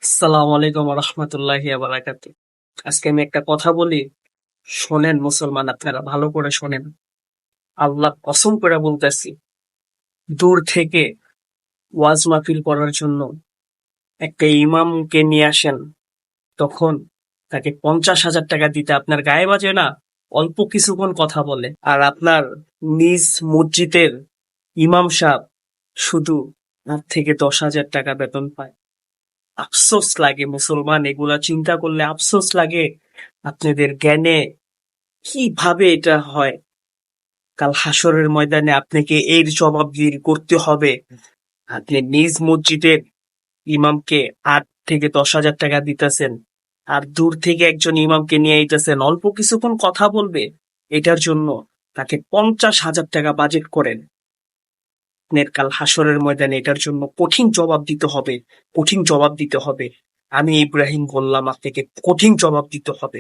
আসসালামু আলাইকুম রহমতুল্লাহি বারাকাতু। আজকে আমি একটা কথা বলি, শোনেন মুসলমান, আপনারা ভালো করে শোনেন। আল্লাহ কসম করে বলতেছি, দূর থেকে ওয়াজ মাহফিল করার জন্য একটা ইমামকে নিয়ে আসেন, তখন তাকে 50,000 টাকা দিতে আপনার গায়ে বাজে না? অল্প কিছুক্ষণ কথা বলে, আর আপনার নিজ মসজিদের ইমাম সাহেব শুধু তার থেকে 10,000 টাকা বেতন পায়। আফসোস লাগে মুসলমান, এগুলা চিন্তা করলে আফসোস লাগে। আপনাদের জ্ঞানে কিভাবে এটা হয়? কাল হাসরের ময়দানে আপনাকে এর জবাবদিহি করতে হবে। আপনি নিজ মসজিদের ইমামকে 8 থেকে 10,000 টাকা দিতেছেন, আর দূর থেকে একজন ইমামকে নিয়ে আইতেছেন অল্প কিছুক্ষণ কথা বলবে, এটার জন্য তাকে 50,000 টাকা বাজেট করেন। আপনার কাল হাসরের ময়দানে এটার জন্য কঠিন জবাব দিতে হবে, কঠিন জবাব দিতে হবে। আমি ইব্রাহিম বললাম, আপনাকে কঠিন জবাব দিতে হবে।